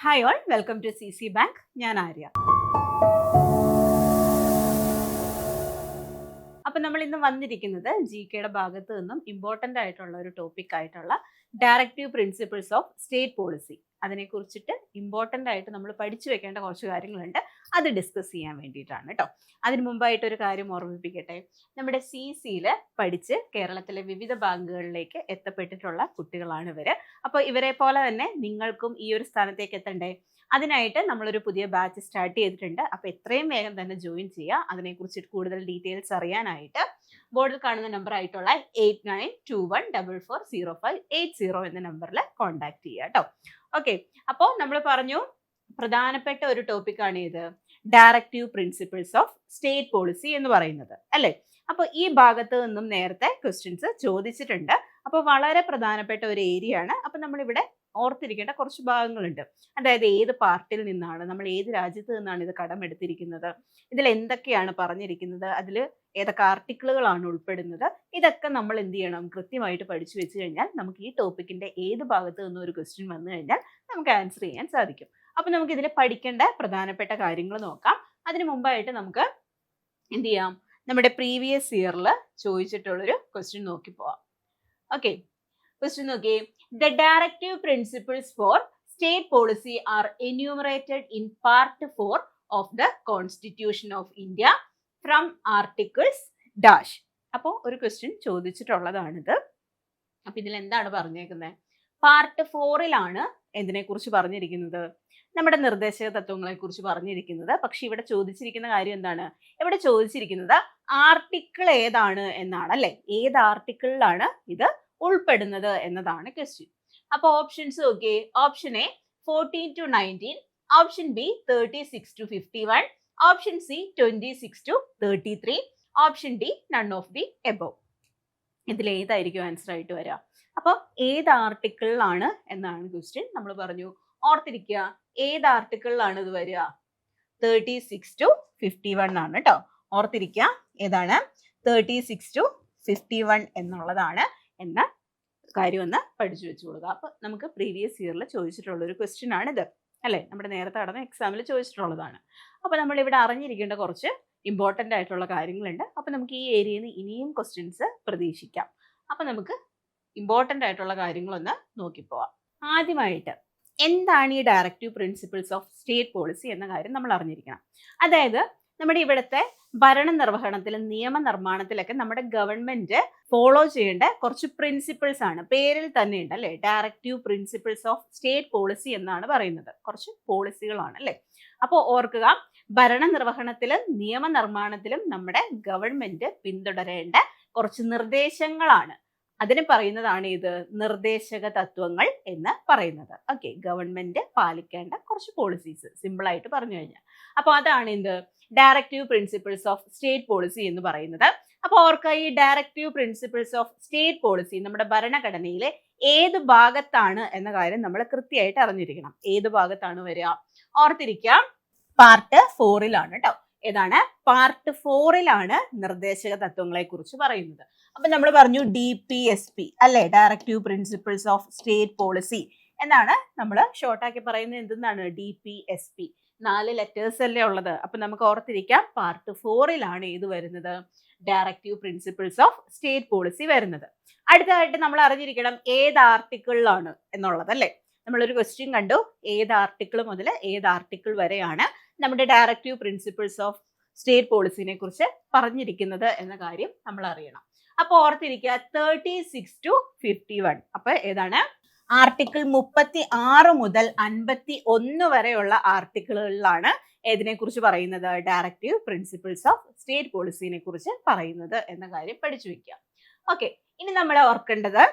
Hi all, welcome to CC bank. ഞാൻ ആര്യ. അപ്പം നമ്മൾ ഇന്ന് വന്നിരിക്കുന്നത് GKയുടെ ഭാഗത്ത് നിന്നും ഇമ്പോർട്ടൻ്റ് ആയിട്ടുള്ള ഒരു ടോപ്പിക് ആയിട്ടുള്ള directive principles of state policy, അതിനെക്കുറിച്ചിട്ട് ഇമ്പോർട്ടൻ്റ് ആയിട്ട് നമ്മൾ പഠിച്ചു വെക്കേണ്ട കുറച്ച് കാര്യങ്ങളുണ്ട്. അത് ഡിസ്കസ് ചെയ്യാൻ വേണ്ടിയിട്ടാണ് കേട്ടോ. അതിന് മുമ്പായിട്ട് ഒരു കാര്യം ഓർമ്മിപ്പിക്കട്ടെ. നമ്മുടെ CCയിൽ പഠിച്ച് കേരളത്തിലെ വിവിധ ബാങ്കുകളിലേക്ക് എത്തപ്പെട്ടിട്ടുള്ള കുട്ടികളാണ് ഇവർ. അപ്പോൾ ഇവരെ പോലെ തന്നെ നിങ്ങൾക്കും ഈ ഒരു സ്ഥാനത്തേക്ക് എത്തണ്ടേ? അതിനായിട്ട് നമ്മളൊരു പുതിയ ബാച്ച് സ്റ്റാർട്ട് ചെയ്തിട്ടുണ്ട്. അപ്പോൾ എത്രയും വേഗം തന്നെ ജോയിൻ ചെയ്യുക. അതിനെക്കുറിച്ച് കൂടുതൽ ഡീറ്റെയിൽസ് അറിയാനായിട്ട് ബോർഡിൽ കാണുന്ന നമ്പർ ആയിട്ടുള്ള 8921440580 എന്ന നമ്പറിൽ കോൺടാക്ട് ചെയ്യുക കേട്ടോ. ഓക്കെ, അപ്പോൾ നമ്മൾ പറഞ്ഞു പ്രധാനപ്പെട്ട ഒരു ടോപ്പിക്കാണ് ഇത് directive principles of state policy എന്ന് പറയുന്നത്, അല്ലേ? അപ്പോൾ ഈ ഭാഗത്ത് നിന്നും നേരത്തെ ക്വസ്റ്റ്യൻസ് ചോദിച്ചിട്ടുണ്ട്. അപ്പോൾ വളരെ പ്രധാനപ്പെട്ട ഒരു ഏരിയ ആണ്. അപ്പോൾ നമ്മളിവിടെ ഓർത്തിരിക്കേണ്ട കുറച്ച് ഭാഗങ്ങളുണ്ട്. അതായത് ഏത് പാർട്ടിൽ നിന്നാണ്, നമ്മൾ ഏത് രാജ്യത്ത് നിന്നാണ് ഇത് കടമെടുത്തിരിക്കുന്നത്, ഇതിൽ എന്തൊക്കെയാണ് പറഞ്ഞിരിക്കുന്നത്, അതിൽ ഏതൊക്കെ ആർട്ടിക്കിളുകളാണ് ഉൾപ്പെടുന്നത്, ഇതൊക്കെ നമ്മൾ എന്ത് ചെയ്യണം, കൃത്യമായിട്ട് പഠിച്ചു വെച്ച് കഴിഞ്ഞാൽ നമുക്ക് ഈ ടോപ്പിക്കിന്റെ ഏത് ഭാഗത്ത് നിന്നും ഒരു ക്വസ്റ്റ്യൻ വന്നു കഴിഞ്ഞാൽ നമുക്ക് ആൻസർ ചെയ്യാൻ സാധിക്കും. അപ്പം നമുക്ക് ഇതിൽ പഠിക്കേണ്ട പ്രധാനപ്പെട്ട കാര്യങ്ങൾ നോക്കാം. അതിന് മുമ്പായിട്ട് നമുക്ക് എന്ത് ചെയ്യാം, നമ്മുടെ പ്രീവിയസ് ഇയറിൽ ചോദിച്ചിട്ടുള്ളൊരു ക്വസ്റ്റ്യൻ നോക്കി പോവാം. ഓക്കെ, ക്വസ്റ്റ്യൻ നോക്കിയേ. The directive principles for state policy are enumerated in Part 4 of the Constitution of India from Articles dash. അപ്പോൾ ഒരു ക്വസ്റ്റ്യൻ ചോദിച്ചിട്ടുള്ളതാണിത്. അപ്പം ഇതിൽ എന്താണ് പറഞ്ഞേക്കുന്നത്? പാർട്ട് 4ലാണ് എന്തിനെക്കുറിച്ച് പറഞ്ഞിരിക്കുന്നത്? നമ്മുടെ നിർദ്ദേശക തത്വങ്ങളെ കുറിച്ച് പറഞ്ഞിരിക്കുന്നത്. പക്ഷെ ഇവിടെ ചോദിച്ചിരിക്കുന്ന കാര്യം എന്താണ്? ഇവിടെ ചോദിച്ചിരിക്കുന്നത് ആർട്ടിക്കിൾ ഏതാണ് എന്നാണ്, അല്ലെ? ഏത് ആർട്ടിക്കിളിലാണ് ഇത് ഉൾപ്പെടുന്നത് എന്നതാണ് ക്വസ്റ്റ്യൻ. അപ്പോൾ ഓപ്ഷൻസ് നോക്കിയേ. Option A 14 to 19, option B 36 to 51, option C 26 to 33, option D none of the above. ഇതിൽ ഏതായിരിക്കും ആൻസർ ആയിട്ട് വരിക? അപ്പോൾ ഏത് ആർട്ടിക്കിളിലാണ് എന്നാണ് ക്വസ്റ്റ്യൻ. നമ്മൾ പറഞ്ഞു ഓർത്തിരിക്കുക, ഏത് ആർട്ടിക്കിളിലാണ് ഇത് വരിക? 36 to 51 ആണ് കേട്ടോ. ഓർത്തിരിക്കുക, ഏതാണ്? 36 to 51 എന്നുള്ളതാണ് എന്ന കാര്യം ഒന്ന് പഠിച്ചു വെച്ചു കൊടുക്കുക. അപ്പൊ നമുക്ക് പ്രീവിയസ് ഇയറിൽ ചോദിച്ചിട്ടുള്ള ഒരു ക്വസ്റ്റ്യൻ ആണിത്, അല്ലെ? നമ്മുടെ നേരത്തെ നടന്ന എക്സാമിൽ ചോദിച്ചിട്ടുള്ളതാണ്. അപ്പൊ നമ്മൾ ഇവിടെ അറിഞ്ഞിരിക്കേണ്ട കുറച്ച് ഇമ്പോർട്ടൻ്റ് ആയിട്ടുള്ള കാര്യങ്ങളുണ്ട്. അപ്പൊ നമുക്ക് ഈ ഏരിയയിൽ നിന്ന് ഇനിയും ക്വസ്റ്റ്യൻസ് പ്രതീക്ഷിക്കാം. അപ്പൊ നമുക്ക് ഇമ്പോർട്ടൻ്റ് ആയിട്ടുള്ള കാര്യങ്ങളൊന്ന് നോക്കിപ്പോവാം. ആദ്യമായിട്ട് എന്താണ് ഈ directive principles of state policy എന്ന കാര്യം നമ്മൾ അറിഞ്ഞിരിക്കണം. അതായത് നമ്മുടെ ഇവിടുത്തെ ഭരണനിർവഹണത്തിലും നിയമനിർമ്മാണത്തിലൊക്കെ നമ്മുടെ ഗവൺമെന്റ് ഫോളോ ചെയ്യേണ്ട കുറച്ച് പ്രിൻസിപ്പിൾസ് ആണ്. പേരിൽ തന്നെ ഉണ്ട്, അല്ലെ? Directive principles of state policy എന്നാണ് പറയുന്നത്. കുറച്ച് പോളിസികളാണ്, അല്ലെ? അപ്പോൾ ഓർക്കുക, ഭരണനിർവഹണത്തിലും നിയമനിർമ്മാണത്തിലും നമ്മുടെ ഗവൺമെന്റ് പിന്തുടരേണ്ട കുറച്ച് നിർദ്ദേശങ്ങളാണ്. അതിന് പറയുന്നതാണ് ഇത് നിർദ്ദേശക തത്വങ്ങൾ എന്ന് പറയുന്നത്. ഓക്കെ, ഗവൺമെന്റ് പാലിക്കേണ്ട കുറച്ച് പോളിസീസ്, സിമ്പിൾ ആയിട്ട് പറഞ്ഞു കഴിഞ്ഞാൽ. അപ്പോൾ അതാണ് ഇത് directive principles of state policy എന്ന് പറയുന്നത്. അപ്പോൾ ഓർക്കുക, ഈ directive principles of state policy നമ്മുടെ ഭരണഘടനയിലെ ഏത് ഭാഗത്താണ് എന്ന കാര്യം നമ്മൾ കൃത്യമായിട്ട് അറിഞ്ഞിരിക്കണം. ഏത് ഭാഗത്താണ് വരിക? ഓർത്തിരിക്കുക, പാർട്ട് 4ലാണ് കേട്ടോ. ഏതാണ്? പാർട്ട് 4ലാണ് നിർദ്ദേശക തത്വങ്ങളെ കുറിച്ച് പറയുന്നത്. അപ്പൊ നമ്മൾ പറഞ്ഞു DPSP, അല്ലെ? Directive principles of state policy എന്നാണ് നമ്മൾ ഷോർട്ടാക്കി പറയുന്നത്. എന്തെന്നാണ് DPSP? 4 ലെറ്റേഴ്സ് അല്ലേ ഉള്ളത്. അപ്പൊ നമുക്ക് ഓർത്തിരിക്കാം, പാർട്ട് 4ലാണ് ഇത് വരുന്നത്, directive principles of state policy വരുന്നത്. അടുത്തതായിട്ട് നമ്മൾ അറിഞ്ഞിരിക്കണം ഏത് ആർട്ടിക്കിളിലാണ് എന്നുള്ളത്, അല്ലേ? നമ്മളൊരു ക്വസ്റ്റ്യൻ കണ്ടു, ഏത് ആർട്ടിക്കിൾ മുതൽ ഏത് ആർട്ടിക്കിൾ വരെയാണ് നമ്മുടെ ഡയറക്റ്റീവ് പ്രിൻസിപ്പിൾസ് ഓഫ് സ്റ്റേറ്റ് പോളിസിനെ കുറിച്ച് പറഞ്ഞിരിക്കുന്നത് എന്ന കാര്യം നമ്മൾ അറിയണം. അപ്പോൾ ഓർത്തിരിക്കുക, 36 to 51. അപ്പൊ ഏതാണ്? ആർട്ടിക്കിൾ 36 മുതൽ 51 വരെയുള്ള ആർട്ടിക്കിളുകളിലാണ് ഏതിനെ കുറിച്ച് പറയുന്നത്? ഡയറക്റ്റീവ് പ്രിൻസിപ്പിൾസ് ഓഫ് സ്റ്റേറ്റ് പോളിസിനെ കുറിച്ച് പറയുന്നത് എന്ന കാര്യം പഠിച്ചു വെക്കുക. ഓക്കെ, ഇനി നമ്മൾ ഓർക്കേണ്ടത്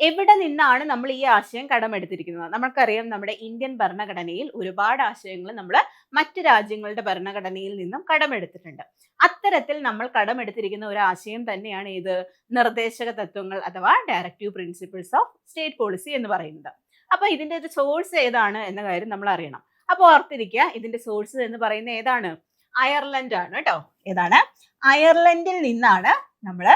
എവിടെ നിന്നാണ് നമ്മൾ ഈ ആശയം കടമെടുത്തിരിക്കുന്നത്? നമുക്കറിയാം, നമ്മുടെ ഇന്ത്യൻ ഭരണഘടനയിൽ ഒരുപാട് ആശയങ്ങൾ നമ്മൾ മറ്റ് രാജ്യങ്ങളുടെ ഭരണഘടനയിൽ നിന്നും കടമെടുത്തിട്ടുണ്ട്. അത്തരത്തിൽ നമ്മൾ കടമെടുത്തിരിക്കുന്ന ഒരു ആശയം തന്നെയാണ് ഇത് നിർദ്ദേശക തത്വങ്ങൾ അഥവാ directive principles of state policy എന്ന് പറയുന്നത്. അപ്പൊ ഇതിന്റെ ഒരു സോഴ്സ് ഏതാണ് എന്ന കാര്യം നമ്മൾ അറിയണം. അപ്പൊ ഓർത്തിരിക്കുക, ഇതിന്റെ സോഴ്സ് എന്ന് പറയുന്നത് ഏതാണ്? അയർലൻഡ് ആണ് കേട്ടോ. ഏതാണ്? അയർലൻഡിൽ നിന്നാണ് നമ്മൾ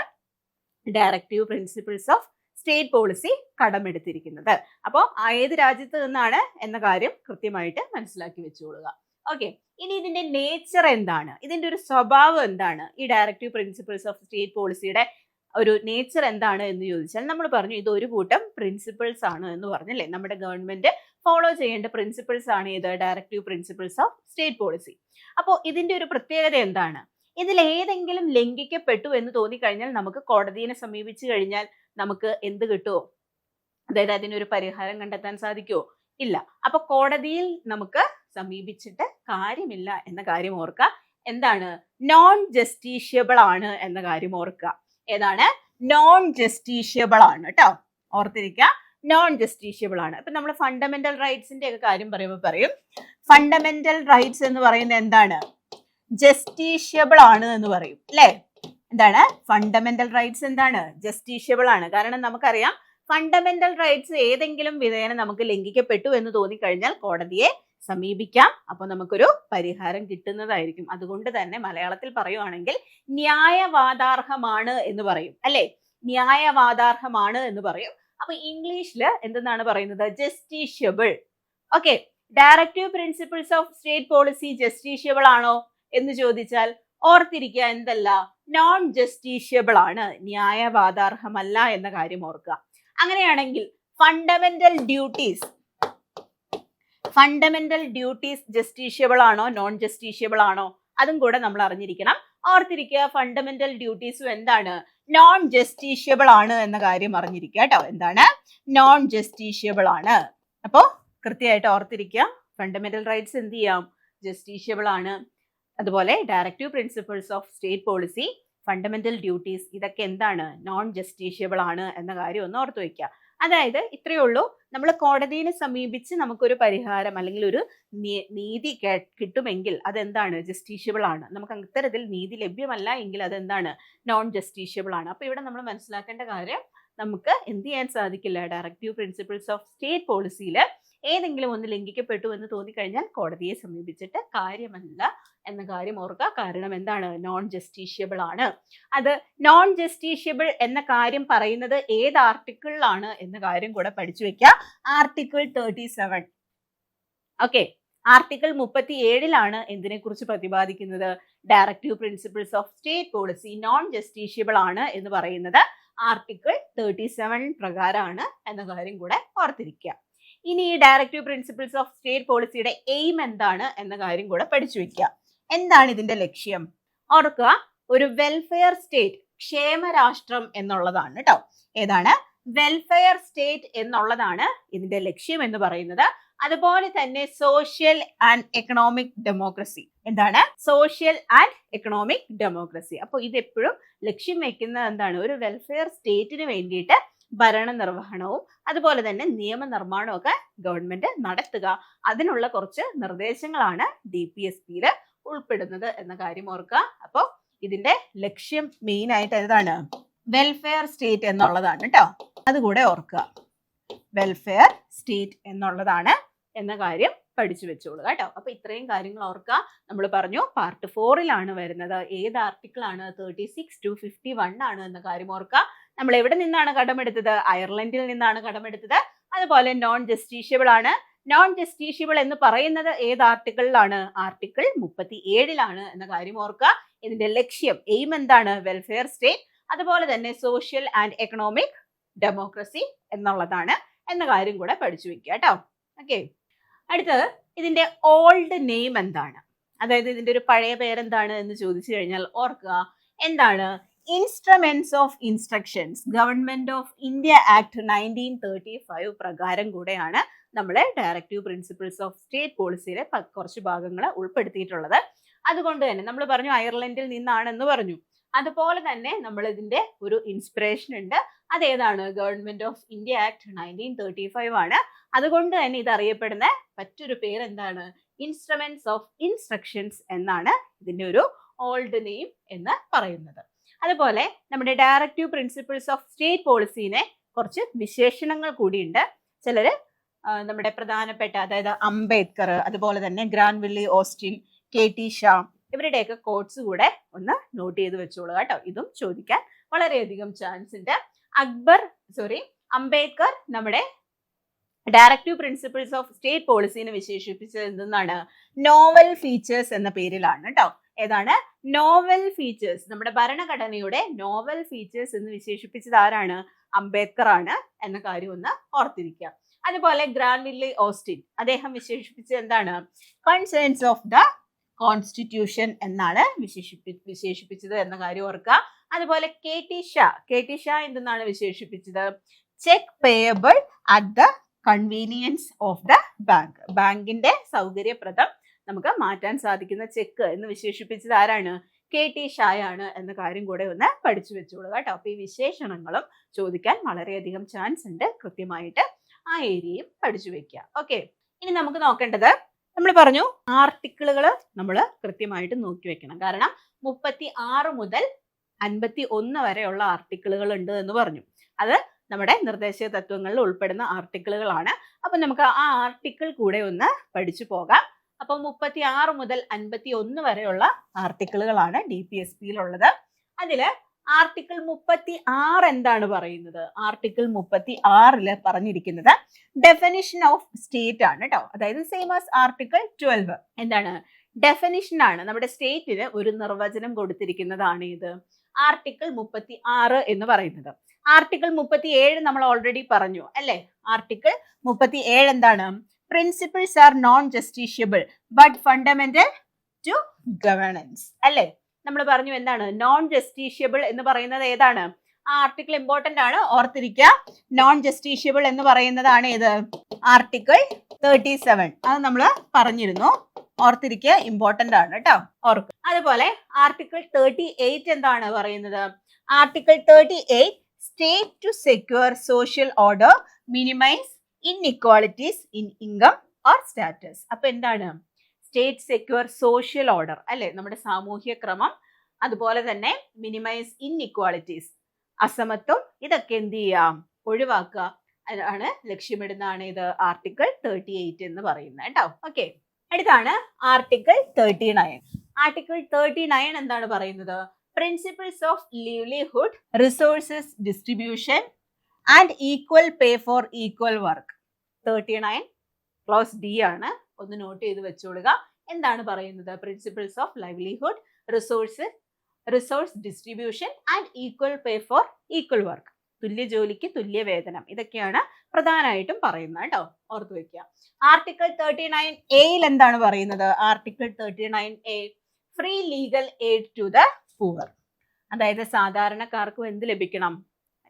directive principles of state policy കടമെടുത്തിരിക്കുന്നത്. അപ്പോൾ ഏത് രാജ്യത്ത് നിന്നാണ് എന്ന കാര്യം കൃത്യമായിട്ട് മനസ്സിലാക്കി വെച്ചുകൊള്ളുക. ഓക്കെ, ഇനി ഇതിന്റെ നേച്ചർ എന്താണ്, ഇതിന്റെ ഒരു സ്വഭാവം എന്താണ്, ഈ ഡയറക്റ്റീവ് പ്രിൻസിപ്പിൾസ് ഓഫ് സ്റ്റേറ്റ് പോളിസിയുടെ ഒരു നേച്ചർ എന്താണ് എന്ന് ചോദിച്ചാൽ നമ്മൾ പറഞ്ഞു ഇത് ഒരു കൂട്ടം പ്രിൻസിപ്പിൾസ് ആണ് എന്ന് പറഞ്ഞല്ലേ. നമ്മുടെ ഗവൺമെന്റ് ഫോളോ ചെയ്യേണ്ട പ്രിൻസിപ്പിൾസ് ആണ് ഇത് directive principles of state policy. അപ്പോൾ ഇതിന്റെ ഒരു പ്രത്യേകത എന്താണ്, ഇതിൽ ഏതെങ്കിലും ലംഘിക്കപ്പെട്ടു എന്ന് തോന്നിക്കഴിഞ്ഞാൽ നമുക്ക് കോടതിയെ സമീപിച്ചു കഴിഞ്ഞാൽ നമുക്ക് എന്ത് കിട്ടുമോ, അതായത് അതിനൊരു പരിഹാരം കണ്ടെത്താൻ സാധിക്കുമോ? ഇല്ല. അപ്പൊ കോടതിയിൽ നമുക്ക് സമീപിച്ചിട്ട് കാര്യമില്ല എന്ന കാര്യം ഓർക്കുക. എന്താണ്? നോൺ ജസ്റ്റീഷ്യബിൾ ആണ് എന്ന കാര്യം ഓർക്കുക. ഏതാണ്? നോൺ ജസ്റ്റീഷ്യബിൾ ആണ് കേട്ടോ, ഓർത്തിരിക്കുക. നോൺ ജസ്റ്റീഷ്യബിൾ ആണ്. ഇപ്പൊ നമ്മൾ ഫണ്ടമെന്റൽ റൈറ്റ്സിന്റെ ഒക്കെ കാര്യം പറയുമ്പോൾ പറയും ഫണ്ടമെന്റൽ റൈറ്റ്സ് എന്ന് പറയുന്നത് എന്താണ്? ജസ്റ്റീഷ്യബിൾ ആണ് എന്ന് പറയും അല്ലേ. എന്താണ്? ഫണ്ടമെന്റൽ റൈറ്റ്സ് എന്താണ്? ജസ്റ്റീഷ്യബിൾ ആണ്. കാരണം നമുക്കറിയാം ഫണ്ടമെന്റൽ റൈറ്റ്സ് ഏതെങ്കിലും വിധേന നമുക്ക് ലംഘിക്കപ്പെട്ടു എന്ന് തോന്നിക്കഴിഞ്ഞാൽ കോടതിയെ സമീപിക്കാം. അപ്പോൾ നമുക്കൊരു പരിഹാരം കിട്ടുന്നതായിരിക്കും. അതുകൊണ്ട് തന്നെ മലയാളത്തിൽ പറയുവാണെങ്കിൽ ന്യായവാദാർഹമാണ് എന്ന് പറയും അല്ലെ. ന്യായവാദാർഹമാണ് എന്ന് പറയും. അപ്പൊ ഇംഗ്ലീഷിൽ എന്തെന്നാണ് പറയുന്നത്? Justiciable. Okay, directive principles of state policy justiciable ആണോ എന്ന് ചോദിച്ചാൽ ഓർത്തിരിക്കുക എന്തല്ല, നോൺ ജസ്റ്റീഷ്യബിൾ ആണ്, ന്യായവാദാർഹമല്ല എന്ന കാര്യം ഓർക്കുക. അങ്ങനെയാണെങ്കിൽ ഫണ്ടമെന്റൽ ഡ്യൂട്ടീസ് ജസ്റ്റീഷ്യബിൾ ആണോ നോൺ ജസ്റ്റീഷ്യബിൾ ആണോ അതും കൂടെ നമ്മൾ അറിഞ്ഞിരിക്കണം. ഓർത്തിരിക്കുക ഫണ്ടമെന്റൽ ഡ്യൂട്ടീസും എന്താണ്? നോൺ ജസ്റ്റീഷ്യബിൾ ആണ് എന്ന കാര്യം അറിഞ്ഞിരിക്കുക കേട്ടോ. എന്താണ്? നോൺ ജസ്റ്റീഷ്യബിൾ ആണ്. അപ്പോൾ കൃത്യമായിട്ട് ഓർത്തിരിക്കുക ഫണ്ടമെന്റൽ റൈറ്റ്സ് എന്ത് ചെയ്യാം? ജസ്റ്റീഷ്യബിൾ ആണ്. അതുപോലെ directive principles of state policy, fundamental duties ഇതൊക്കെ എന്താണ്? നോൺ ജസ്റ്റീഷ്യബിൾ ആണ് എന്ന കാര്യം ഒന്ന് ഓർത്തു വയ്ക്കുക. അതായത് ഇത്രയേ ഉള്ളൂ, നമ്മൾ കോടതിയെ സമീപിച്ച് നമുക്കൊരു പരിഹാരം അല്ലെങ്കിൽ ഒരു നീതി കിട്ടുമെങ്കിൽ അതെന്താണ്? ജസ്റ്റീഷ്യബിൾ ആണ്. നമുക്ക് അത്തരത്തിൽ നീതി ലഭ്യമല്ല എങ്കിൽ അതെന്താണ്? നോൺ ജസ്റ്റീഷ്യബിൾ ആണ്. അപ്പൊ ഇവിടെ നമ്മൾ മനസ്സിലാക്കേണ്ട കാര്യം നമുക്ക് എന്ത് ചെയ്യാൻ സാധിക്കില്ല, ഡയറക്റ്റീവ് പ്രിൻസിപ്പിൾസ് ഓഫ് സ്റ്റേറ്റ് പോളിസിയിൽ ഏതെങ്കിലും ഒന്ന് ലംഘിക്കപ്പെട്ടു എന്ന് തോന്നിക്കഴിഞ്ഞാൽ കോടതിയെ സമീപിച്ചിട്ട് കാര്യമല്ല എന്ന കാര്യം ഓർക്കുക. കാരണം എന്താണ്? നോൺ ജസ്റ്റീഷ്യബിൾ ആണ്. അത് നോൺ ജസ്റ്റീഷ്യബിൾ എന്ന കാര്യം പറയുന്നത് ഏത് ആർട്ടിക്കിളിലാണ് എന്ന കാര്യം കൂടെ പഠിച്ചു വെക്കുക. ആർട്ടിക്കിൾ 37. ഓക്കെ, ആർട്ടിക്കിൾ 37 എന്തിനെ കുറിച്ച് പ്രതിപാദിക്കുന്നത്? Directive principles of state policy non justiciable ആണ് എന്ന് പറയുന്നത് ആർട്ടിക്കിൾ 37 പ്രകാരമാണ് എന്ന കാര്യം കൂടെ ഓർത്തിരിക്കുക. ഇനി ഈ ഡയറക്റ്റീവ് പ്രിൻസിപ്പിൾസ് ഓഫ് സ്റ്റേറ്റ് പോളിസിയുടെ എയിം എന്താണ് എന്ന കാര്യം കൂടെ പഠിച്ചു വെക്കുക. എന്താണ് ഇതിന്റെ ലക്ഷ്യം? ഓർക്കുക, ഒരു വെൽഫെയർ സ്റ്റേറ്റ്, ക്ഷേമരാഷ്ട്രം എന്നുള്ളതാണ് കേട്ടോ. ഏതാണ്? വെൽഫെയർ സ്റ്റേറ്റ് എന്നുള്ളതാണ് ഇതിന്റെ ലക്ഷ്യം എന്ന് പറയുന്നത്. അതുപോലെ തന്നെ സോഷ്യൽ ആൻഡ് എക്കണോമിക് ഡെമോക്രസി. എന്താണ്? Social and economic democracy. അപ്പോൾ ഇതെപ്പോഴും ലക്ഷ്യം വെക്കുന്നത് എന്താണ്? ഒരു വെൽഫെയർ സ്റ്റേറ്റിന് വേണ്ടിയിട്ട് ഭരണ നിർവഹണവും അതുപോലെ തന്നെ നിയമനിർമ്മാണവും ഒക്കെ ഗവൺമെന്റ് നടത്തുക. അതിനുള്ള കുറച്ച് നിർദ്ദേശങ്ങളാണ് DPSPയിൽ ഉൾപ്പെടുന്നത് എന്ന കാര്യം ഓർക്കുക. അപ്പോൾ ഇതിന്റെ ലക്ഷ്യം മെയിൻ ആയിട്ട് ഏതാണ്? വെൽഫെയർ സ്റ്റേറ്റ് എന്നുള്ളതാണ് കേട്ടോ. അതുകൂടെ ഓർക്കുക, വെൽഫെയർ സ്റ്റേറ്റ് എന്നുള്ളതാണ് എന്ന കാര്യം പഠിച്ചു വെച്ചോളുക കേട്ടോ. അപ്പൊ ഇത്രയും കാര്യങ്ങൾ ഓർക്കുക. നമ്മൾ പറഞ്ഞു പാർട്ട് 4 വരുന്നത്. ഏത് ആർട്ടിക്കിൾ ആണ്? 36 to 51 ആണ് എന്ന കാര്യം ഓർക്കുക. നമ്മൾ എവിടെ നിന്നാണ് കടമെടുത്തത്? അയർലൻഡിൽ നിന്നാണ് കടമെടുത്തത്. അതുപോലെ നോൺ ജസ്റ്റീഷ്യബിൾ ആണ്. നോൺ ജസ്റ്റീഷ്യബിൾ എന്ന് പറയുന്നത് ഏത് ആർട്ടിക്കിളിലാണ്? ആർട്ടിക്കിൾ 37 എന്ന കാര്യം ഓർക്കുക. ഇതിന്റെ ലക്ഷ്യം, എയിം എന്താണ്? Welfare state. അതുപോലെ തന്നെ സോഷ്യൽ ആൻഡ് എക്കണോമിക് ഡെമോക്രസി എന്നുള്ളതാണ് എന്ന കാര്യം കൂടെ പഠിച്ചു വെക്കുക കേട്ടോ. ഓക്കെ, അടുത്തത് ഇതിന്റെ ഓൾഡ് നെയിം എന്താണ്? അതായത് ഇതിന്റെ ഒരു പഴയ പേരെന്താണ് എന്ന് ചോദിച്ചു കഴിഞ്ഞാൽ ഓർക്കുക, എന്താണ്? Instruments of instructions government of India act 1935 പ്രകാരം കൂടെയാണ് നമ്മളെ ഡയറക്റ്റീവ് പ്രിൻസിപ്പിൾസ് ഓഫ് സ്റ്റേറ്റ് പോളിസിയിലെ കുറച്ച് ഭാഗങ്ങൾ ഉൾപ്പെടുത്തിയിട്ടുള്ളത്. അതുകൊണ്ട് തന്നെ നമ്മൾ പറഞ്ഞു അയർലൻഡിൽ നിന്നാണെന്ന് പറഞ്ഞു. അതുപോലെ തന്നെ നമ്മൾ ഇതിന്റെ ഒരു ഇൻസ്പിറേഷൻ ഉണ്ട്. അതേതാണ്? ഗവൺമെന്റ് ഓഫ് ഇന്ത്യ ആക്ട് 1935 ആണ്. അതുകൊണ്ട് തന്നെ ഇത് അറിയപ്പെടുന്ന മറ്റൊരു പേര് എന്താണ്? ഇൻസ്ട്രുമെന്റ്സ് ഓഫ് ഇൻസ്ട്രക്ഷൻസ് എന്നാണ് ഇതിന്റെ ഒരു ഓൾഡ് നെയിം എന്ന് പറയുന്നത്. അതുപോലെ നമ്മുടെ ഡയറക്റ്റീവ് പ്രിൻസിപ്പിൾസ് ഓഫ് സ്റ്റേറ്റ് പോളിസിനെ കുറച്ച് വിശേഷണങ്ങൾ കൂടിയുണ്ട്. ചിലര് നമ്മുടെ പ്രധാനപ്പെട്ട, അതായത് അംബേദ്കർ, അതുപോലെ തന്നെ ഗ്രാൻവില്ലി ഓസ്റ്റിൻ, KT ഷാ, ഇവരുടെയൊക്കെ കോട്സ് കൂടെ ഒന്ന് നോട്ട് ചെയ്ത് വെച്ചോളൂ കേട്ടോ. ഇതും ചോദിക്കാൻ വളരെയധികം ചാൻസ് ഉണ്ട്. അംബേദ്കർ നമ്മുടെ ഡയറക്റ്റീവ് പ്രിൻസിപ്പിൾസ് ഓഫ് സ്റ്റേറ്റ് പോളിസിനെ വിശേഷിപ്പിച്ചത് എന്താണ്? നോവൽ ഫീച്ചേഴ്സ് എന്ന പേരിലാണ് കേട്ടോ. ഏതാണ്? Novel features. നമ്മുടെ ഭരണഘടനയുടെ നോവൽ ഫീച്ചേഴ്സ് എന്ന് വിശേഷിപ്പിച്ചത് ആരാണ്? അംബേദ്കർ ആണ് എന്ന കാര്യം ഒന്ന് ഓർത്തിരിക്കുക. അതുപോലെ ഗ്രാൻവില്ലേ ഓസ്റ്റിൻ അദ്ദേഹം വിശേഷിപ്പിച്ചത് എന്താണ്? കൺസേൺസ് ഓഫ് ദ കോൺസ്റ്റിറ്റ്യൂഷൻ എന്നാണ് വിശേഷിപ്പിച്ചത് എന്ന കാര്യം ഓർക്കുക. അതുപോലെ കെ ടി ഷാ എന്തെന്നാണ് വിശേഷിപ്പിച്ചത്? Check payable at the convenience of the bank. ബാങ്കിന്റെ സൗകര്യപ്രദം നമുക്ക് മാറ്റാൻ സാധിക്കുന്ന ചെക്ക് എന്ന് വിശേഷിപ്പിച്ചത് ആരാണ്? കെ ടി ഷായാണ് എന്ന കാര്യം കൂടെ ഒന്ന് പഠിച്ചു വെച്ചോളുക കേട്ടോ. അപ്പൊ ഈ വിശേഷണങ്ങളും ചോദിക്കാൻ വളരെയധികം ചാൻസ് ഉണ്ട്. കൃത്യമായിട്ട് ആ ഏരിയയും പഠിച്ചു വെക്കുക. ഓക്കെ, ഇനി നമുക്ക് നോക്കേണ്ടത്, നമ്മൾ പറഞ്ഞു ആർട്ടിക്കിളുകൾ നമ്മൾ കൃത്യമായിട്ട് നോക്കി വെക്കണം. കാരണം 36 മുതൽ 51 വരെയുള്ള ആർട്ടിക്കിളുകൾ ഉണ്ട് എന്ന് പറഞ്ഞു. അത് നമ്മുടെ നിർദ്ദേശക തത്വങ്ങളിൽ ഉൾപ്പെടുന്ന ആർട്ടിക്കിളുകളാണ്. അപ്പൊ നമുക്ക് ആ ആർട്ടിക്കിൾ കൂടെ ഒന്ന് പഠിച്ചു പോകാം. അപ്പൊ 36 മുതൽ 51 വരെയുള്ള ആർട്ടിക്കിളുകളാണ് DPSPയിലുള്ളത്. അതില് ആർട്ടിക്കിൾ 36 എന്താണ് പറയുന്നത്? ആർട്ടിക്കിൾ 36 പറഞ്ഞിരിക്കുന്നത് ഡെഫിനിഷൻ ഓഫ് സ്റ്റേറ്റ് ആണ് കേട്ടോ. അതായത് സെയിം ആസ് ആർട്ടിക്കിൾ 12. എന്താണ്? ഡെഫിനിഷൻ ആണ്. നമ്മുടെ സ്റ്റേറ്റിന് ഒരു നിർവചനം കൊടുത്തിരിക്കുന്നതാണ് ഇത് ആർട്ടിക്കിൾ 36 എന്ന് പറയുന്നത്. ആർട്ടിക്കിൾ 37 നമ്മൾ ഓൾറെഡി പറഞ്ഞു അല്ലേ? ആർട്ടിക്കിൾ 37 എന്താണ്? Principles are non justiciable but fundamental to governance അല്ലേ? നമ്മൾ പറഞ്ഞു എന്താണ് നോൺ ജസ്റ്റീഷ്യബിൾ എന്ന് പറയുന്നത്? ഏതാണ് ആ ആർട്ടിക്കിൾ? ഇമ്പോർട്ടന്റ് ആണ്, ഓർത്തിരിക്കുക. നോൺ ജസ്റ്റീഷ്യബിൾ എന്ന് പറയുന്നതാണ് ഏത്? ആർട്ടിക്കിൾ 37. അത് നമ്മൾ പറഞ്ഞിരുന്നു, ഓർത്തിരിക്കുക, ഇമ്പോർട്ടന്റ് ആണ് കേട്ടോ, ഓർക്കുക. അതുപോലെ ആർട്ടിക്കിൾ 38 എന്താണ് പറയുന്നത്? Article 38 state to secure social order, minimise inequalities in income or status. അപ്പൊ എന്താണ്? സ്റ്റേറ്റ് സെക്യൂർ സോഷ്യൽ ഓർഡർ അല്ലെ? നമ്മുടെ സാമൂഹ്യ ക്രമം, അതുപോലെ തന്നെ മിനിമൈസ് ഇൻഇക്വാളിറ്റീസ്, അസമത്വം, ഇതൊക്കെ എന്ത് ചെയ്യാം? ഒഴിവാക്കുക ആണ് ലക്ഷ്യമിടുന്നതാണ് ഇത് ആർട്ടിക്കിൾ 38 എന്ന് പറയുന്നത് കേട്ടോ. ഓക്കെ, അടുത്താണ് ആർട്ടിക്കിൾ 39. ആർട്ടിക്കിൾ 39 എന്താണ് പറയുന്നത്? Principles of livelihood, resources distribution and equal pay for equal work. 39 close D ആണ്, ഒന്ന് നോട്ട് ചെയ്ത് വെച്ചോളുക. എന്താണ് പറയുന്നത്? Principles of livelihood, resource distribution and equal pay for equal work. തുല്യ ജോലിക്ക് തുല്യ വേതനം, ഇതൊക്കെയാണ് പ്രധാനമായിട്ടും പറയുന്നത് കേട്ടോ, ഓർത്തു വെക്കുക. ആർട്ടിക്കിൾ 39A എന്താണ് പറയുന്നത്? Article 39A free legal aid to the poor. അതായത് സാധാരണക്കാർക്കും എന്ത് ലഭിക്കണം?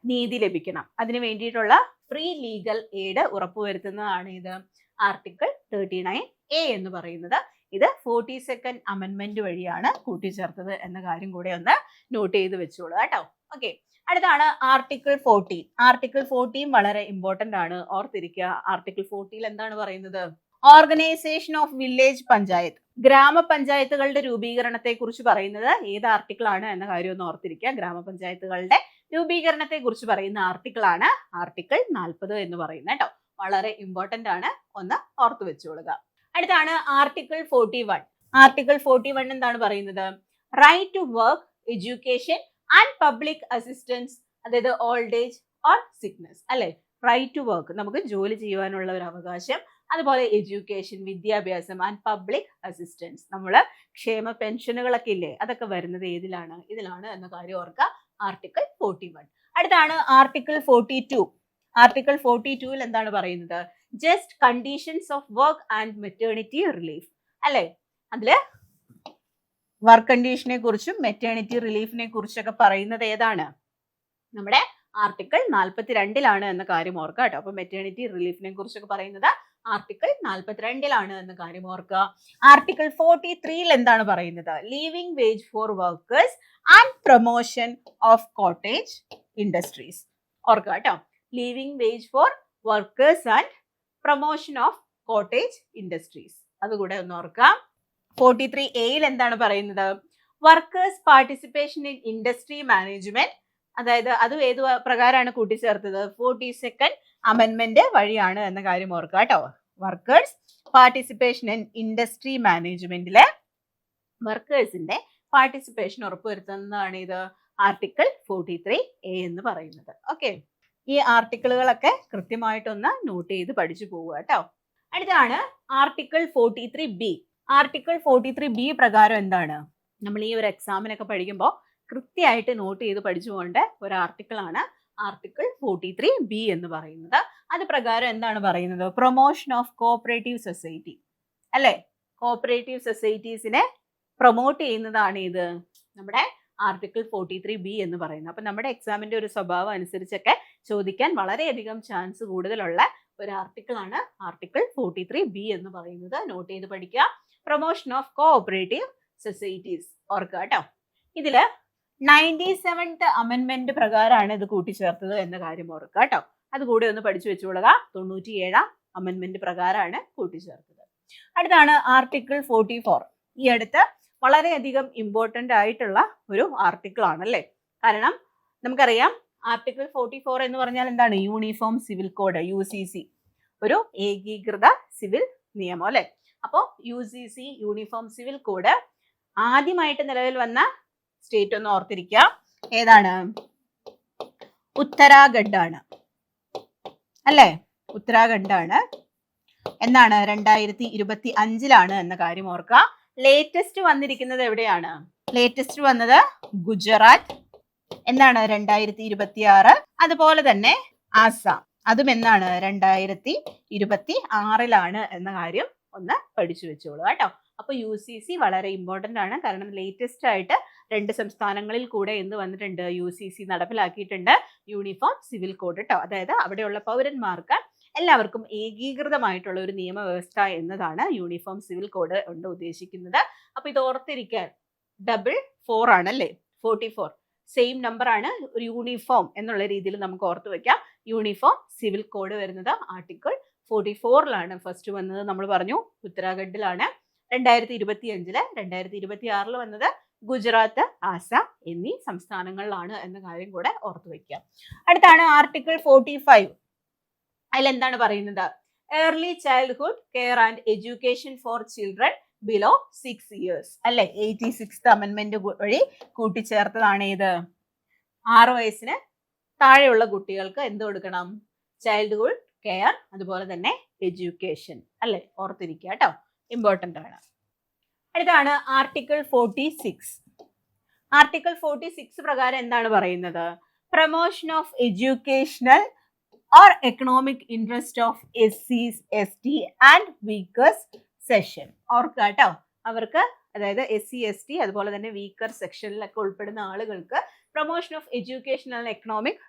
നീതി ലഭിക്കണം. അതിനു വേണ്ടിയിട്ടുള്ള ഫ്രീ ലീഗൽ എയ്ഡ് ഉറപ്പുവരുത്തുന്നതാണ് ഇത് ആർട്ടിക്കിൾ 39A എന്ന് പറയുന്നത്. ഇത് 42nd അമെൻമെന്റ് വഴിയാണ് കൂട്ടിച്ചേർത്തത് എന്ന കാര്യം കൂടെ ഒന്ന് നോട്ട് ചെയ്ത് വെച്ചോളൂ കേട്ടോ. ഓക്കെ, അടുത്താണ് ആർട്ടിക്കിൾ 40. ആർട്ടിക്കിൾ 40 വളരെ ഇമ്പോർട്ടന്റ് ആണ്, ഓർത്തിരിക്കുക. ആർട്ടിക്കിൾ 40 എന്താണ് പറയുന്നത്? ഓർഗനൈസേഷൻ ഓഫ് വില്ലേജ് പഞ്ചായത്ത്, ഗ്രാമപഞ്ചായത്തുകളുടെ രൂപീകരണത്തെ കുറിച്ച് പറയുന്നത് ഏത് ആർട്ടിക്കിൾ ആണ് എന്ന കാര്യം ഒന്ന് ഓർത്തിരിക്കുക. ഗ്രാമപഞ്ചായത്തുകളുടെ രൂപീകരണത്തെ കുറിച്ച് പറയുന്ന ആർട്ടിക്കിൾ ആണ് ആർട്ടിക്കിൾ 40 എന്ന് പറയുന്നത് കേട്ടോ. വളരെ ഇമ്പോർട്ടന്റ് ആണ്, ഒന്ന് ഓർത്തു വെച്ചോളുക. അടുത്താണ് ആർട്ടിക്കിൾ 41. ആർട്ടിക്കിൾ 41 എന്താണ് പറയുന്നത്? Right to work, education and public assistance, അതായത് ഓൾഡ് ഏജ് ഓർ സിക്നസ് അല്ലെ? റൈറ്റ് ടു വർക്ക്, നമുക്ക് ജോലി ചെയ്യുവാനുള്ള ഒരു അവകാശം. അതുപോലെ എഡ്യൂക്കേഷൻ, വിദ്യാഭ്യാസം ആൻഡ് പബ്ലിക് അസിസ്റ്റൻസ്, നമ്മള് ക്ഷേമ പെൻഷനുകളൊക്കെ ഇല്ലേ, അതൊക്കെ വരുന്നത് ഏതിലാണ്? ഇതിലാണ് എന്ന കാര്യം ഓർക്കുക. ആർട്ടിക്കിൾ 41. അടുത്താണ് ആർട്ടിക്കിൾ 42. ആർട്ടിക്കിൾ 42 എന്താണ് പറയുന്നത്? Just conditions of work and maternity relief അല്ലെ? അതില് വർക്ക് കണ്ടീഷനെ കുറിച്ചും മെറ്റേണിറ്റി റിലീഫിനെ കുറിച്ചൊക്കെ പറയുന്നത് ഏതാണ്? നമ്മുടെ ആർട്ടിക്കിൾ 42 എന്ന കാര്യം ഓർക്കുക കേട്ടോ. അപ്പൊ മെറ്റേണിറ്റി റിലീഫിനെ കുറിച്ചൊക്കെ പറയുന്നത് ആർട്ടിക്കിൾ 42 എന്ന കാര്യം ഓർക്കുക. ആർട്ടിക്കിൾ 43 എന്താണ് പറയുന്നത്? Leaving wage four workers and promotion of cottage industries. ഓർക്കുക കേട്ടോ, leaving wage four workers and promotion of cottage industries, അതുകൂടെ ഒന്ന് ഓർക്കുക. 43A എന്താണ് പറയുന്നത്? Workers participation in industry management, അതായത് അത് ഏത് പ്രകാരമാണ് കൂട്ടിച്ചേർത്തത്? 42nd അമെൻമെന്റ് വഴിയാണ് എന്ന കാര്യം ഓർക്കുക കേട്ടോ. വർക്കേഴ്സ് പാർട്ടിസിപ്പേഷൻ ഇൻ ഇൻഡസ്ട്രി മാനേജ്മെന്റിലെ വർക്കേഴ്സിന്റെ പാർട്ടിസിപ്പേഷൻ ഉറപ്പുവരുത്തുന്നതാണ് ഇത് ആർട്ടിക്കിൾ 43A എന്ന് പറയുന്നത്. ഓക്കെ, ഈ ആർട്ടിക്കിളുകളൊക്കെ കൃത്യമായിട്ടൊന്ന് നോട്ട് ചെയ്ത് പഠിച്ചു പോവുക കേട്ടോ. അടുത്താണ് ആർട്ടിക്കിൾ 43B. ആർട്ടിക്കിൾ 43B പ്രകാരം എന്താണ്? നമ്മൾ ഈ ഒരു എക്സാമിനൊക്കെ പഠിക്കുമ്പോൾ കൃത്യമായിട്ട് നോട്ട് ചെയ്ത് പഠിച്ചു പോകേണ്ട ഒരു ആർട്ടിക്കിളാണ് ആർട്ടിക്കിൾ 43B എന്ന് പറയുന്നത്. അത് പ്രകാരം എന്താണ് പറയുന്നത്? പ്രൊമോഷൻ ഓഫ് കോഓപ്പറേറ്റീവ് സൊസൈറ്റി അല്ലെ? കോഓപ്പറേറ്റീവ് സൊസൈറ്റീസിനെ പ്രൊമോട്ട് ചെയ്യുന്നതാണ് ഇത് നമ്മുടെ ആർട്ടിക്കിൾ 43B എന്ന് പറയുന്നത്. അപ്പൊ നമ്മുടെ എക്സാമിന്റെ ഒരു സ്വഭാവം അനുസരിച്ചൊക്കെ ചോദിക്കാൻ വളരെയധികം ചാൻസ് കൂടുതലുള്ള ഒരു ആർട്ടിക്കിളാണ് ആർട്ടിക്കിൾ 43B എന്ന് പറയുന്നത്. നോട്ട് ചെയ്ത് പഠിക്കുക. പ്രൊമോഷൻ ഓഫ് കോഓപ്പറേറ്റീവ് സൊസൈറ്റീസ് ഓർക്കുക കേട്ടോ. ഇതില് 97th അമെൻമെന്റ് പ്രകാരമാണ് ഇത് കൂട്ടിച്ചേർത്തത് എന്ന കാര്യം ഓർക്കുക കേട്ടോ. അത് കൂടെ ഒന്ന് പഠിച്ചു വെച്ചുകൊള്ളുക. 97ാം അമെൻമെന്റ് പ്രകാരമാണ് കൂട്ടിച്ചേർത്തത്. അടുത്താണ് ആർട്ടിക്കിൾ 44. ഈ അടുത്ത് വളരെയധികം ഇമ്പോർട്ടൻ്റ് ആയിട്ടുള്ള ഒരു ആർട്ടിക്കിൾ ആണല്ലേ. കാരണം നമുക്കറിയാം ആർട്ടിക്കിൾ 44 എന്ന് പറഞ്ഞാൽ എന്താണ്? യൂണിഫോം സിവിൽ കോഡ്, UCC, ഒരു ഏകീകൃത സിവിൽ നിയമം അല്ലെ. അപ്പോൾ UCC യൂണിഫോം സിവിൽ കോഡ് ആദ്യമായിട്ട് നിലവിൽ വന്ന സ്റ്റേറ്റ് ഒന്ന് ഓർത്തിരിക്കുക. ഏതാണ്? ഉത്തരാഖണ്ഡ് ആണ് അല്ലേ? ഉത്തരാഖണ്ഡ് ആണ്. എന്താണ്? 2025 എന്ന കാര്യം ഓർക്കുക. ലേറ്റസ്റ്റ് വന്നിരിക്കുന്നത് എവിടെയാണ്? ലേറ്റസ്റ്റ് വന്നത് ഗുജറാത്ത്. എന്താണ്? 2026. അതുപോലെ തന്നെ ആസാം, അതും എന്നാണ്? 2026 എന്ന കാര്യം ഒന്ന് പഠിച്ചു വെച്ചോളൂ കേട്ടോ. അപ്പൊ UCC വളരെ ഇമ്പോർട്ടന്റ് ആണ്. കാരണം ലേറ്റസ്റ്റ് ആയിട്ട് 2 സംസ്ഥാനങ്ങളിൽ കൂടെ എന്ത് വന്നിട്ടുണ്ട്? UCC നടപ്പിലാക്കിയിട്ടുണ്ട്, യൂണിഫോം സിവിൽ കോഡ് കേട്ടോ. അതായത് അവിടെയുള്ള പൗരന്മാർക്ക് എല്ലാവർക്കും ഏകീകൃതമായിട്ടുള്ള ഒരു നിയമവ്യവസ്ഥ എന്നതാണ് യൂണിഫോം സിവിൽ കോഡ് കൊണ്ട് ഉദ്ദേശിക്കുന്നത്. അപ്പൊ ഇത് ഓർത്തിരിക്കാൻ 444 ആണല്ലേ? 44 സെയിം നമ്പർ ആണ്. ഒരു യൂണിഫോം എന്നുള്ള രീതിയിൽ നമുക്ക് ഓർത്തു വെക്കാം. യൂണിഫോം സിവിൽ കോഡ് വരുന്നത് ആർട്ടിക്കിൾ 44 ഫസ്റ്റ് വന്നത് നമ്മൾ പറഞ്ഞു ഉത്തരാഖണ്ഡിലാണ്. 2025 2026 വന്നത് ഗുജറാത്ത്, ആസാം എന്നീ സംസ്ഥാനങ്ങളിലാണ് എന്ന കാര്യം കൂടെ ഓർത്തു വെക്കാം. അടുത്താണ് ആർട്ടിക്കിൾ 45. അതിൽ എന്താണ് പറയുന്നത്? Early childhood care and education for children below 6 years അല്ലെ? 86th അമെൻമെന്റ് വഴി കൂട്ടിച്ചേർത്തതാണ് ഇത്. 6 വയസ്സിന് താഴെയുള്ള കുട്ടികൾക്ക് എന്ത് കൊടുക്കണം? ചൈൽഡ്ഹുഡ് കെയർ, അതുപോലെ തന്നെ എഡ്യൂക്കേഷൻ അല്ലെ? ഓർത്തിരിക്കുക കേട്ടോ, ഇമ്പോർട്ടൻ്റ് ആണ്. അടുത്താണ് ആർട്ടിക്കിൾ 46. ആർട്ടിക്കിൾ 46 പ്രകാരം എന്താണ് പറയുന്നത്? Promotion of educational or economic interest of SCs, ST and weaker section. ഓർക്കുക കേട്ടോ, അവർക്ക് അതായത് SC, ST അതുപോലെ തന്നെ വീക്കർ സെക്ഷനിലൊക്കെ ഉൾപ്പെടുന്ന ആളുകൾക്ക് promotion of educational economic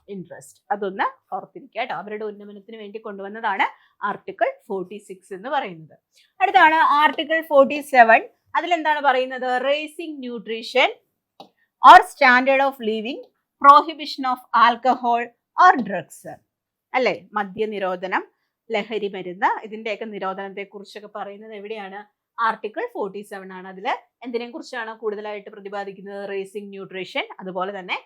interest അതൊന്ന് ഓർത്തിരിക്കുക കേട്ടോ. അവരുടെ ഉന്നമനത്തിന് വേണ്ടി കൊണ്ടുവന്നതാണ് ആർട്ടിക്കിൾ 46 എന്ന് പറയുന്നത്. അടുത്താണ് ആർട്ടിക്കിൾ 47. അതിലെന്താണ് പറയുന്നത്? Raising nutrition or standard of living, prohibition of alcohol or drugs അല്ലെ? മദ്യനിരോധനം, ലഹരി മരുന്ന്, ഇതിന്റെയൊക്കെ നിരോധനത്തെ കുറിച്ചൊക്കെ പറയുന്നത് എവിടെയാണ്? ആർട്ടിക്കിൾ 47 ആണ്. അതിൽ എന്തിനെ കുറിച്ചാണ് കൂടുതലായിട്ട് പ്രതിപാദിക്കുന്നത്? റേസിംഗ് ന്യൂട്രീഷൻ, അതുപോലെ തന്നെ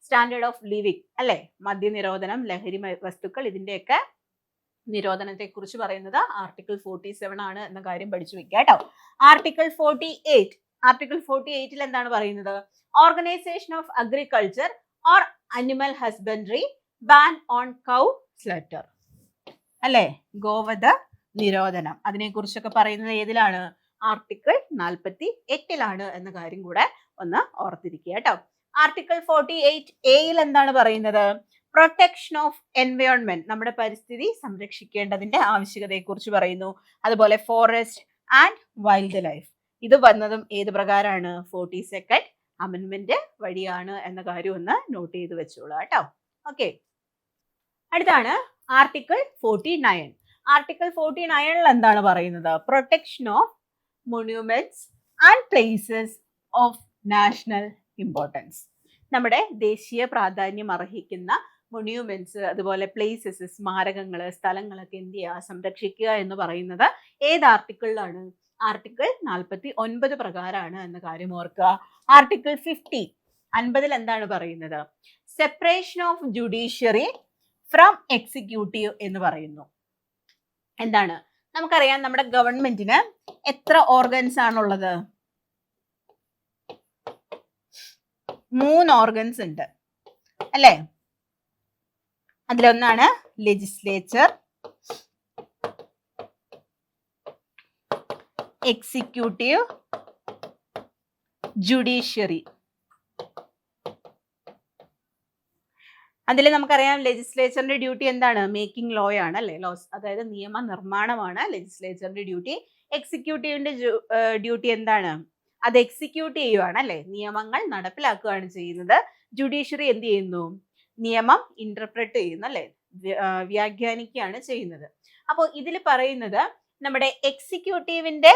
സ്റ്റാൻഡേർഡ് ഓഫ് ലിവിംഗ് അല്ലെ? മദ്യനിരോധനം, ലഹരി വസ്തുക്കൾ, ഇതിന്റെയൊക്കെ നിരോധനത്തെ കുറിച്ച് പറയുന്നത് ആർട്ടിക്കിൾ 47 ആണ് എന്ന കാര്യം പഠിച്ചു വെക്കുക കേട്ടോ. ആർട്ടിക്കിൾ 48. ആർട്ടിക്കിൾ 48 എന്താണ് പറയുന്നത്? Organisation of agriculture or animal husbandry, ban on cow slaughter അല്ലെ? ഗോവധ നിരോധനം, അതിനെ കുറിച്ചൊക്കെ പറയുന്നത് ഏതിലാണ്? ആർട്ടിക്കിൾ 48 എന്ന കാര്യം കൂടെ ഒന്ന് ഓർത്തിരിക്കുക കേട്ടോ. ആർട്ടിക്കിൾ 48A എന്താണ് പറയുന്നത്? പ്രൊട്ടക്ഷൻ ഓഫ് എൻവയോൺമെന്റ്, നമ്മുടെ പരിസ്ഥിതി സംരക്ഷിക്കേണ്ടതിന്റെ ആവശ്യകതയെ കുറിച്ച് പറയുന്നു. അതുപോലെ ഫോറസ്റ്റ് ആൻഡ് വൈൽഡ് ലൈഫ്, ഇത് വന്നതും ഏത് പ്രകാരമാണ്? 42nd അമെൻമെന്റ് വഴിയാണ് എന്ന കാര്യം ഒന്ന് നോട്ട് ചെയ്ത് വെച്ചോളൂ കേട്ടോ. ഓക്കെ, അടുത്താണ് ആർട്ടിക്കിൾ 49. ആർട്ടിക്കിൾ 49 എന്താണ് പറയുന്നത്? Protection of monuments and places of national importance, നമ്മുടെ ദേശീയ പ്രാധാന്യം അർഹിക്കുന്ന മൊണ്യൂമെന്റ്സ്, അതുപോലെ പ്ലേസസ്, സ്മാരകങ്ങൾ, സ്ഥലങ്ങളൊക്കെ എന്ത് ചെയ്യുക? സംരക്ഷിക്കുക എന്ന് പറയുന്നത് ഏത് ആർട്ടിക്കിളിലാണ്? ആർട്ടിക്കിൾ 49 പ്രകാരമാണ് എന്ന കാര്യം ഓർക്കുക. ആർട്ടിക്കിൾ 50 എന്താണ് പറയുന്നത്? Separation of judiciary from executive എന്ന് പറയുന്നു. എന്താണ്? നമുക്കറിയാം നമ്മുടെ ഗവൺമെന്റിന് എത്ര ഓർഗൻസ് ആണുള്ളത്? 3 ഓർഗൻസ് ഉണ്ട് അല്ലേ? അതിലൊന്നാണ് ലെജിസ്ലേച്ചർ, എക്സിക്യൂട്ടീവ്, ജുഡീഷ്യറി. അതിൽ നമുക്കറിയാം ലെജിസ്ലേച്ചറിന്റെ ഡ്യൂട്ടി എന്താണ്? മേക്കിംഗ് ലോ ആണ് അല്ലെ, ലോസ്, അതായത് നിയമനിർമ്മാണമാണ് ലെജിസ്ലേച്ചറിന്റെ ഡ്യൂട്ടി. എക്സിക്യൂട്ടീവിന്റെ ഡ്യൂട്ടി എന്താണ്? അത് എക്സിക്യൂട്ട് ചെയ്യുവാണ് അല്ലെ, നിയമങ്ങൾ നടപ്പിലാക്കുകയാണ് ചെയ്യുന്നത്. ജുഡീഷ്യറി എന്ത് ചെയ്യുന്നു? നിയമം ഇന്റർപ്രറ്റ് ചെയ്യുന്നു അല്ലെ, വ്യാഖ്യാനിക്കുകയാണ് ചെയ്യുന്നത്. അപ്പോൾ ഇതിൽ പറയുന്നത് നമ്മുടെ എക്സിക്യൂട്ടീവിന്റെ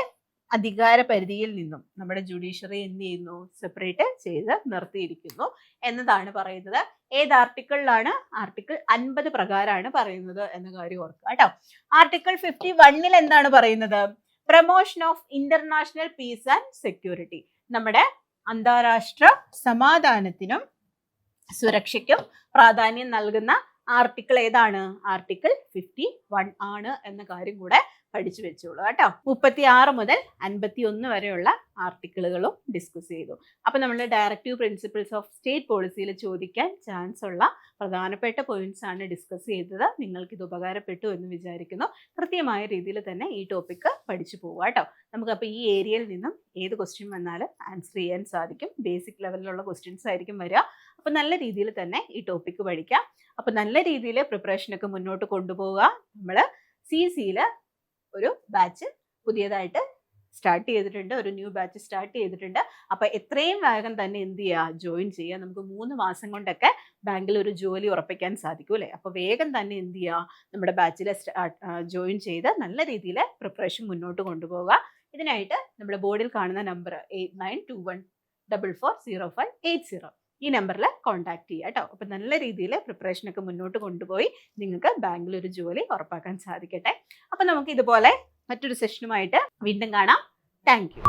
അധികാര പരിധിയിൽ നിന്നും നമ്മുടെ ജുഡീഷ്യറി എന്ത് ചെയ്യുന്നു? സെപ്പറേറ്റ് ചെയ്ത് നിർത്തിയിരിക്കുന്നു എന്നതാണ് പറയുന്നത്. ഏത് ആർട്ടിക്കിളിലാണ്? ആർട്ടിക്കിൾ 50 പ്രകാരമാണ് പറയുന്നത് എന്ന കാര്യം ഓർക്കുക കേട്ടോ. ആർട്ടിക്കിൾ 51 എന്താണ് പറയുന്നത്? Promotion of international piece and security. നമ്മുടെ അന്താരാഷ്ട്ര സമാധാനത്തിനും സുരക്ഷയ്ക്കും പ്രാധാന്യം നൽകുന്ന ആർട്ടിക്കിൾ ഏതാണ്? ആർട്ടിക്കിൾ 51 ആണ് എന്ന കാര്യം കൂടെ പഠിച്ചു വെച്ചോളൂ കേട്ടോ. 36 മുതൽ 51 വരെയുള്ള ആർട്ടിക്കിളുകളും ഡിസ്കസ് ചെയ്തു. അപ്പൊ നമ്മൾ ഡയറക്റ്റീവ് പ്രിൻസിപ്പിൾസ് ഓഫ് സ്റ്റേറ്റ് പോളിസിയിൽ ചോദിക്കാൻ ചാൻസ് ഉള്ള പ്രധാനപ്പെട്ട പോയിന്റ്സ് ആണ് ഡിസ്കസ് ചെയ്തത്. നിങ്ങൾക്ക് ഇത് ഉപകാരപ്പെട്ടു എന്ന് വിചാരിക്കുന്നു. കൃത്യമായ രീതിയിൽ തന്നെ ഈ ടോപ്പിക്ക് പഠിച്ചു പോവുക കേട്ടോ. നമുക്കപ്പോൾ ഈ ഏരിയയിൽ നിന്നും ഏത് ക്വസ്റ്റ്യൻ വന്നാലും ആൻസർ ചെയ്യാൻ സാധിക്കും. ബേസിക് ലെവലിലുള്ള ക്വസ്റ്റ്യൻസ് ആയിരിക്കും വരിക. അപ്പൊ നല്ല രീതിയിൽ തന്നെ ഈ ടോപ്പിക്ക് പഠിക്കാം. അപ്പൊ നല്ല രീതിയിൽ പ്രിപ്പറേഷനൊക്കെ മുന്നോട്ട് കൊണ്ടുപോവുക. നമ്മൾ CCയിൽ ഒരു ബാച്ച് പുതിയതായിട്ട് സ്റ്റാർട്ട് ചെയ്തിട്ടുണ്ട്, ഒരു ന്യൂ ബാച്ച് സ്റ്റാർട്ട് ചെയ്തിട്ടുണ്ട്. അപ്പൊ എത്രയും വേഗം തന്നെ എന്ത് ചെയ്യുക? ജോയിൻ ചെയ്യുക. നമുക്ക് 3 മാസം കൊണ്ടൊക്കെ ബാങ്കിൽ ഒരു ജോലി ഉറപ്പിക്കാൻ സാധിക്കും അല്ലേ. അപ്പൊ വേഗം തന്നെ എന്ത് ചെയ്യുക? നമ്മുടെ ബാച്ചിൽ ജോയിൻ ചെയ്ത് നല്ല രീതിയിൽ പ്രിപ്പറേഷൻ മുന്നോട്ട് കൊണ്ടുപോവുക. ഇതിനായിട്ട് നമ്മുടെ ബോർഡിൽ കാണുന്ന നമ്പർ 8921440580 ഈ നമ്പറിൽ കോൺടാക്ട് ചെയ്യുക കേട്ടോ. അപ്പൊ നല്ല രീതിയിൽ പ്രിപ്പറേഷനൊക്കെ മുന്നോട്ട് കൊണ്ടുപോയി നിങ്ങൾക്ക് ബാങ്കിൽ ഒരു ജോലി ഉറപ്പാക്കാൻ സാധിക്കട്ടെ. അപ്പൊ നമുക്ക് ഇതുപോലെ മറ്റൊരു സെഷനുമായിട്ട് വീണ്ടും കാണാം. Thank you.